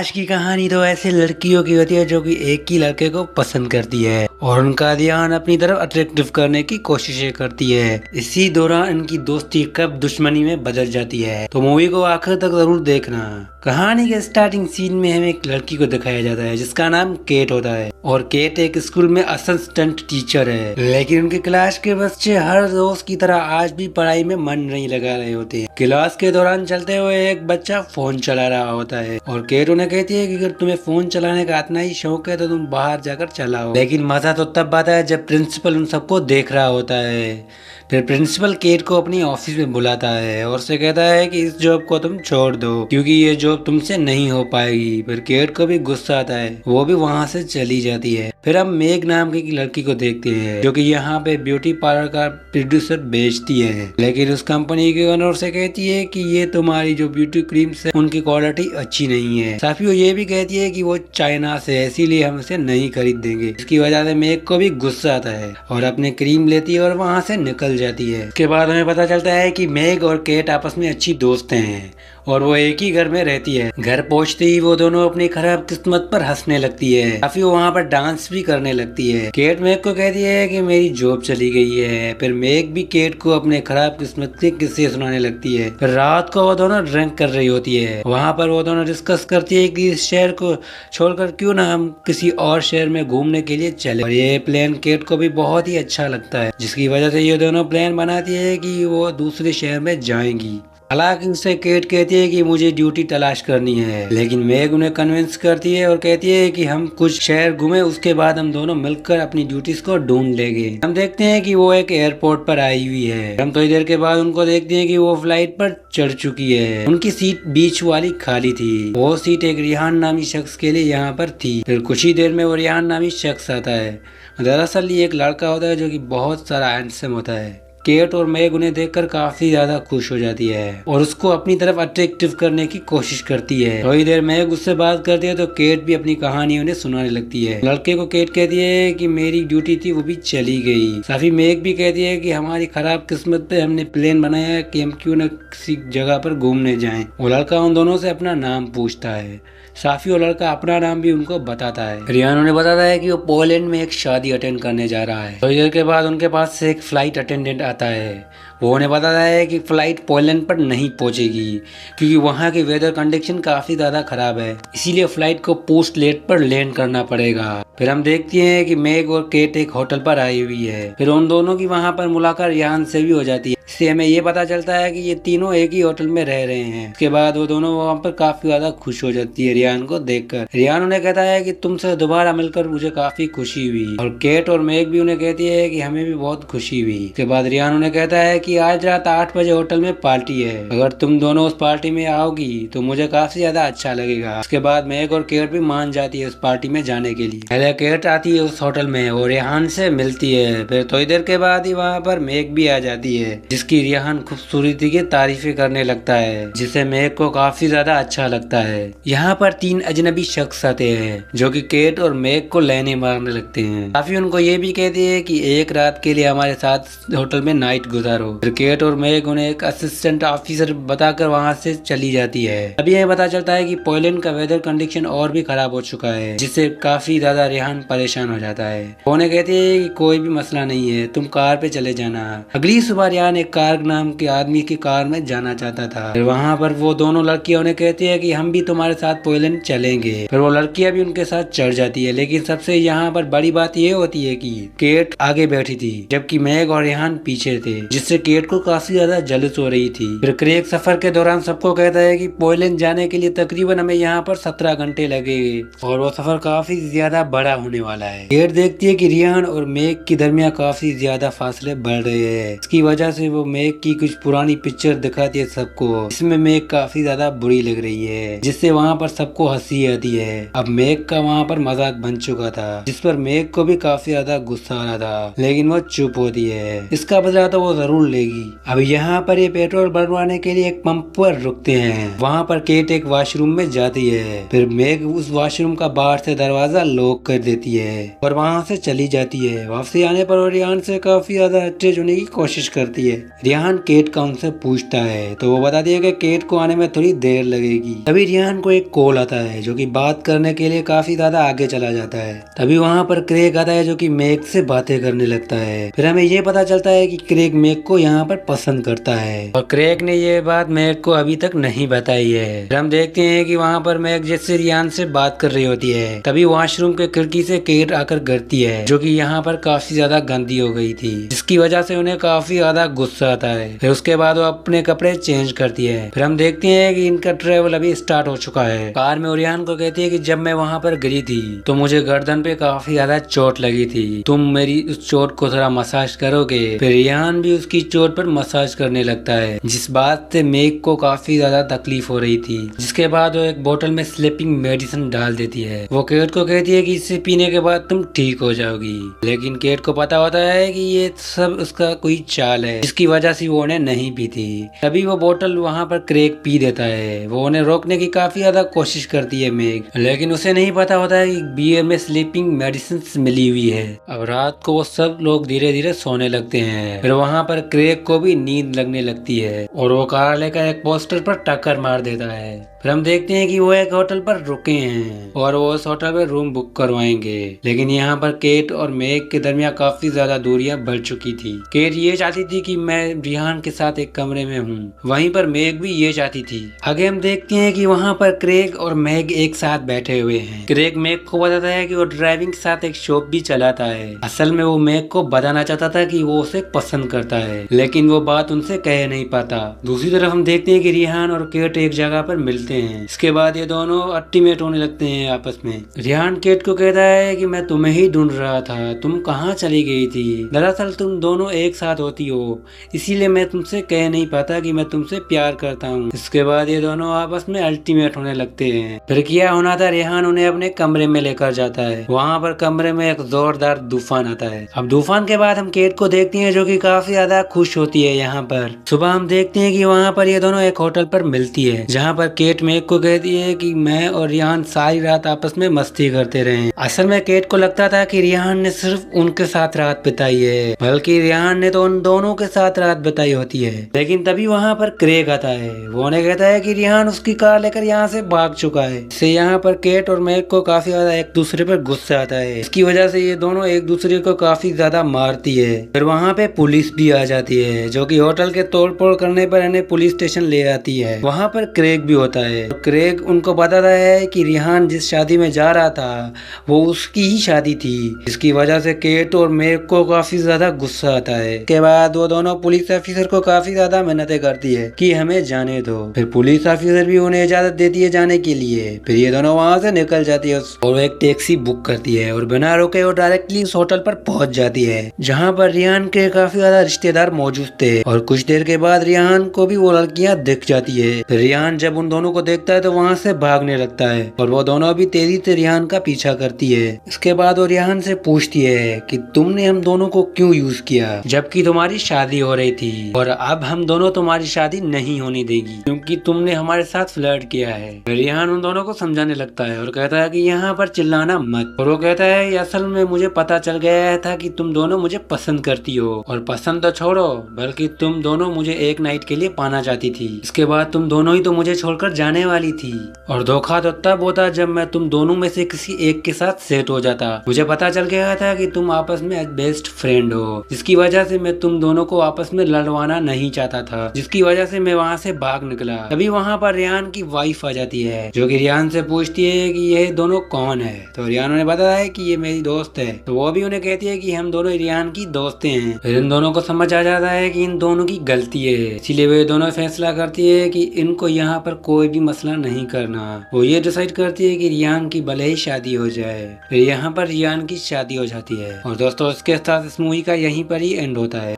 आज की कहानी तो ऐसे लड़कियों की होती है जो कि एक ही लड़के को पसंद करती है और उनका ध्यान अपनी तरफ अट्रैक्टिव करने की कोशिशें करती है। इसी दौरान इनकी दोस्ती कब दुश्मनी में बदल जाती है। तो मूवी को आखिर तक जरूर देखना। कहानी के स्टार्टिंग सीन में हमें एक लड़की को दिखाया जाता है जिसका नाम केट होता है और केट एक स्कूल में असिस्टेंट टीचर है, लेकिन उनके क्लास के बच्चे हर रोज की तरह आज भी पढ़ाई में मन नहीं लगा रहे होते हैं। क्लास के दौरान चलते हुए एक बच्चा फोन चला रहा होता है और केट उन्हें कहती है कि अगर तुम्हें फोन चलाने का इतना ही शौक है तो तुम बाहर जाकर चलाओ। लेकिन मजा तो तब आता है जब प्रिंसिपल उन सबको देख रहा होता है। फिर प्रिंसिपल केट को अपनी ऑफिस में बुलाता है और उसे कहता है कि इस जॉब को तुम छोड़ दो क्योंकि ये जॉब तुमसे नहीं हो पाएगी। फिर केट को भी गुस्सा आता है, वो भी वहाँ से चली जाती है। फिर हम मेग नाम की लड़की को देखते हैं जो कि यहाँ पे ब्यूटी पार्लर का प्रोड्यूसर बेचती है, लेकिन उस कंपनी के ओनर से कहती है कि ये तुम्हारी जो ब्यूटी क्रीम्स है उनकी क्वालिटी अच्छी नहीं है। साथ ही वो ये भी कहती है कि वो चाइना से है, इसीलिए हम इसे नहीं खरीद देंगे। इसकी वजह से मेग को भी गुस्सा आता है और अपने क्रीम लेती है और वहाँ से निकल जाती है। इसके बाद हमें पता चलता है कि मेग और केट आपस में अच्छी दोस्त हैं और वो एक ही घर में रहती है। घर पहुंचते ही वो दोनों अपनी खराब किस्मत पर हंसने लगती है। काफी वो वहाँ पर डांस भी करने लगती है। केट मेग को कहती है कि मेरी जॉब चली गई है। फिर मेग भी केट को अपने खराब किस्मत के किस्से सुनाने लगती है। फिर रात को वो दोनों ड्रिंक कर रही होती है। वहाँ पर वो दोनों डिस्कस करती है कि इस शहर को छोड़कर क्यों ना हम किसी और शहर में घूमने के लिए चले। और ये प्लान केट को भी बहुत ही अच्छा लगता है, जिसकी वजह से ये दोनों प्लान बनाती है कि वो दूसरे शहर में जाएंगी। हालांकि उससे केट कहती है कि मुझे ड्यूटी तलाश करनी है, लेकिन मेग उन्हें कन्विंस करती है और कहती है कि हम कुछ शहर घूमे, उसके बाद हम दोनों मिलकर अपनी ड्यूटीज को ढूंढ लेंगे। हम देखते हैं कि वो एक एयरपोर्ट पर आई हुई है। हम थोड़ी देर के बाद उनको देखते हैं कि वो फ्लाइट पर चढ़ चुकी है। उनकी सीट बीच वाली खाली थी। वो सीट एक रिहान नामी शख्स के लिए यहाँ पर थी। फिर कुछ ही देर में वो रिहान नामी शख्स आता है। दरअसल ये एक लड़का होता है जो कि बहुत सारा हैंडसम होता है। केट और मेग उन्हें देखकर काफी ज्यादा खुश हो जाती है और उसको अपनी तरफ अट्रैक्टिव करने की कोशिश करती है। थोड़ी देर मेग उससे बात करती है तो केट भी अपनी कहानी उन्हें सुनाने लगती है। लड़के को केट कहती है कि मेरी ड्यूटी थी वो भी चली गई। साफी मेग भी कहती है कि हमारी खराब किस्मत पे हमने प्लान बनाया है कि हम क्यों न किसी जगह पर घूमने जाएं। वो लड़का उन दोनों से अपना नाम पूछता है। साफी और लड़का अपना नाम भी उनको बताता है। रियान उन्हें बताता है कि वो पोलैंड में एक शादी अटेंड करने जा रहा है। थोड़ी देर के बाद उनके पास से एक फ्लाइट अटेंडेंट आता है। वो उन्हें बताता है कि फ्लाइट पोलैंड पर नहीं पहुंचेगी क्योंकि वहाँ की वेदर कंडीशन काफी ज्यादा खराब है, इसीलिए फ्लाइट को पोस्ट लेट पर लैंड करना पड़ेगा। फिर हम देखते हैं कि मेग और केट एक होटल पर आई हुई है। फिर उन दोनों की वहाँ पर मुलाकात रियान से भी हो जाती है। इससे हमें ये पता चलता है कि ये तीनों एक ही होटल में रह रहे हैं। उसके बाद वो दोनों वहाँ पर काफी ज्यादा खुश हो जाती है रियान को देखकर। रियान उन्हें कहता है कि तुमसे दोबारा मिलकर मुझे काफी खुशी हुई और केट और मेग भी उन्हें कहती है कि हमें भी बहुत खुशी हुई। उसके बाद रियान उन्हें कहता है कि आज रात 8 बजे होटल में पार्टी है, अगर तुम दोनों उस पार्टी में आओगी तो मुझे काफी ज्यादा अच्छा लगेगा। उसके बाद मेग और केट भी मान जाती है उस पार्टी में जाने के लिए। पहले केट आती है उस होटल में और रिहान से मिलती है। फिर थोड़ी देर के बाद ही वहाँ पर मेग भी आ जाती है, जिसकी रिहान खूबसूरती की तारीफें करने लगता है, जिसे मेग को काफी ज्यादा अच्छा लगता है। यहाँ पर 3 अजनबी शख्स आते हैं जो कि केट और मेग को लेने मारने लगते हैं। काफी उनको ये भी कहते हैं कि एक रात के लिए हमारे साथ होटल में नाइट गुजारो। फिर केट और मेग उन्हें एक असिस्टेंट ऑफिसर बताकर वहाँ से चली जाती है। अभी यह पता चलता है कि पोलैंड का वेदर कंडीशन और भी खराब हो चुका है, जिससे काफी ज्यादा रिहान परेशान हो जाता है। वो उन्हें कहती है कि कोई भी मसला नहीं है, तुम कार पे चले जाना। अगली सुबह रिहान एक कार नाम के आदमी की कार में जाना चाहता था। फिर वहाँ पर वो दोनों लड़कियां उन्हें कहती है कि हम भी तुम्हारे साथ पोलैंड चलेंगे। फिर वो लड़कियां भी उनके साथ चढ़ जाती है, लेकिन सबसे यहाँ पर बड़ी बात ये होती है कि केट आगे बैठी थी जबकि मेग और रिहान पीछे थे, जिससे केट को काफी ज्यादा जलस हो रही थी। फिर क्रेग सफर के दौरान सबको कहता है कि पोलैंड जाने के लिए तकरीबन हमें यहाँ पर 17 घंटे लगेंगे और वो सफर काफी ज्यादा बड़ा होने वाला है। केट देखती है कि रिहान और मेग के दरमियान काफी ज्यादा फासले बढ़ रहे हैं। इसकी वजह से वो मेग की कुछ पुरानी पिक्चर दिखाती है सबको। इसमें मेग काफी ज्यादा बुरी लग रही है, जिससे वहाँ पर सबको हंसी आती है। अब मेग का वहाँ पर मजाक बन चुका था, जिस पर मेग को भी काफी ज्यादा गुस्सा आ रहा था, लेकिन वो चुप होती है। इसका बदला तो वो जरूर लेगी। अब यहाँ पर ये पेट्रोल भरवाने के लिए एक पंप पर रुकते हैं। वहाँ पर केट एक वॉशरूम में जाती है। फिर मेग उस वॉशरूम का बाहर से दरवाजा लॉक कर देती है और वहाँ से चली जाती है। वापसी आने पर वो रिहान से काफी ज्यादा अटैच होने की कोशिश करती है। रिहान केट का उनसे पूछता है तो वो बताती है कि केट को आने में थोड़ी देर लगेगी। तभी रिहान को एक कॉल आता है जो कि बात करने के लिए काफी ज्यादा आगे चला जाता है। तभी वहाँ पर क्रेग आता है जो कि मैग से बातें करने लगता है। फिर हमें ये पता चलता है कि क्रेग मैग को यहाँ पर पसंद करता है और क्रेग ने ये बात मैग को अभी तक नहीं बताई है। फिर हम देखते हैं कि वहाँ पर मैग जैसे रिहान से बात कर रही होती है। तभी वॉशरूम के खिड़की से केट आकर गिरती है जो कि यहाँ पर काफी ज्यादा गंदी हो गई थी, जिसकी वजह से उन्हें काफी ज्यादा गुस्सा आता है। फिर उसके बाद वो अपने कपड़े चेंज करती है। फिर हम देखते हैं कि इनका ट्रेवल अभी स्टार्ट हो चुका है। कार में रिहान को कहती है कि जब मैं वहाँ पर गिरी थी तो मुझे गर्दन पे काफी ज्यादा चोट लगी थी, तुम मेरी उस चोट को थोड़ा मसाज करोगे। फिर रिहान भी उसकी चोट पर मसाज करने लगता है, जिस बात से मेग को काफी ज्यादा तकलीफ हो रही थी। जिसके बाद वो एक बोतल में स्लीपिंग मेडिसिन डाल देती है। वो केट को कहती है कि इसे पीने के बाद तुम ठीक हो जाओगी, लेकिन केट को पता होता है कि ये सब उसका कोई चाल है जिसकी वजह से वो उन्हें नहीं पीती। तभी वो बोतल वहाँ पर क्रेग पी देता है। वो उन्हें रोकने की काफी ज्यादा कोशिश करती है मेग, लेकिन उसे नहीं पता होता है कि बियर में स्लीपिंग मेडिसिन मिली हुई है। अब रात को वो सब लोग धीरे धीरे सोने लगते हैं। फिर वहाँ पर क्रेग को भी नींद लगने लगती है और वो कार लेकर एक पोस्टर पर टक्कर मार देता है। फिर हम देखते हैं कि वो एक होटल पर रुके हैं और वो उस होटल में रूम बुक करवाएंगे, लेकिन यहाँ पर केट और मेग के दरमियान काफी ज्यादा दूरियां बढ़ चुकी थी। केट ये चाहती थी कि मैं रिहान के साथ एक कमरे में हूँ, वहीं पर मेग भी ये चाहती थी। आगे हम देखते हैं कि वहाँ पर क्रेग और मेग एक साथ बैठे हुए हैं। क्रेग मेग को बताता है कि वो ड्राइविंग के साथ एक शॉप भी चलाता है। असल में वो मेग को बताना चाहता था कि वो उसे पसंद करता है, लेकिन वो बात उनसे कह नहीं पाता। दूसरी तरफ हम देखते हैं कि रिहान और केट एक जगह पर मिलते हैं। इसके बाद ये दोनों अल्टीमेट होने लगते हैं आपस में। रिहान केट को कहता है कि मैं तुम्हें ही ढूंढ रहा था, तुम कहाँ चली गई थी? दरअसल तुम दोनों एक साथ होती हो, इसीलिए मैं तुमसे कह नहीं पाता कि मैं तुमसे प्यार करता हूँ। इसके बाद ये दोनों आपस में अल्टीमेट होने लगते हैं। फिर क्या होना था, रिहान उन्हें अपने कमरे में लेकर जाता है। वहाँ पर कमरे में एक जोरदार तूफान आता है। अब तूफान के बाद हम केट को देखते हैं जो कि काफी ज्यादा खुश होती है। यहाँ पर सुबह हम देखते हैं कि वहाँ पर ये दोनों एक होटल पर मिलती है, जहाँ पर केट मेग को कहती है कि मैं और रिहान सारी रात आपस में मस्ती करते रहे। असल में केट को लगता था कि रिहान ने सिर्फ उनके साथ रात बिताई है, बल्कि रिहान ने तो उन दोनों के साथ रात बिताई होती है। लेकिन तभी वहाँ पर क्रेग आता है। वो उन्हें कहता है कि रिहान उसकी कार लेकर यहाँ से भाग चुका है। इससे यहाँ पर केट और मेग को काफी ज्यादा एक दूसरे पर गुस्सा आता है। इसकी वजह से ये दोनों एक दूसरे को काफी ज्यादा मारती है। फिर वहाँ पे पुलिस भी आ जाती है, जो कि होटल के तोड़फोड़ करने पर इन्हें पुलिस स्टेशन ले आती है। वहाँ पर क्रेग भी होता है। क्रेग उनको बताता है कि रिहान जिस शादी में जा रहा था वो उसकी ही शादी थी। इसकी वजह से केट और मेग को काफी ज्यादा गुस्सा आता है। के बाद वो दोनों पुलिस ऑफिसर को काफी ज्यादा मिन्नतें करती है कि हमें जाने दो। फिर पुलिस ऑफिसर भी उन्हें इजाजत देती है जाने के लिए। फिर ये दोनों वहाँ से निकल जाती है और एक टैक्सी बुक करती है और बिना रुके वो डायरेक्टली उस होटल पर पहुंच जाती है, जहाँ पर रिहान के काफी ज्यादा रिश्तेदार मौजूद थे। और कुछ देर के बाद रिहान को भी वो लड़कियां दिख जाती है। फिर रिहान जब उन दोनों को देखता है तो वहाँ से भागने लगता है और वो दोनों भी तेजी से रिहान का पीछा करती है। इसके बाद वो रिहान से पूछती है कि तुमने हम दोनों को क्यों यूज किया जबकि तुम्हारी शादी हो रही थी, और अब हम दोनों तुम्हारी शादी नहीं होने देगी क्योंकि तुमने हमारे साथ फ्लर्ट किया है। रिहान उन दोनों को समझाने लगता है और कहता है कि यहाँ पर चिल्लाना मत। और वो कहता है असल में मुझे पता चल गया था कि तुम दोनों मुझे पसंद करती हो, और पसंद तो छोड़ो बल्कि तुम दोनों मुझे एक नाइट के लिए पाना चाहती थी। इसके बाद तुम दोनों ही तो मुझे छोड़कर जाने वाली थी, और धोखा तो तब होता जब मैं तुम दोनों में से किसी एक के साथ सेट हो जाता। मुझे पता चल गया था कि तुम आपस में बेस्ट फ्रेंड हो, जिसकी वजह से मैं तुम दोनों को आपस में लड़वाना नहीं चाहता था, जिसकी वजह से मैं वहाँ से भाग निकला। तभी वहाँ पर रिहान की वाइफ आ जाती है, जो कि रिहान से पूछती है कि ये दोनों कौन है। तो रिहान ने बताया है कि ये मेरी दोस्त है। तो वो भी उन्हें कहती है कि हम दोनों रिहान की दोस्तें हैं। फिर इन दोनों को समझ आ जाता है कि इन दोनों की गलती है, इसीलिए वे दोनों फैसला करती है कि इनको यहाँ पर कोई भी मसला नहीं करना। वो ये डिसाइड करती है कि रिहान की भले ही शादी हो जाए। फिर यहाँ पर रिहान की शादी हो जाती है। और दोस्तों इसके साथ इस मूवी का यहीं पर ही एंड होता है।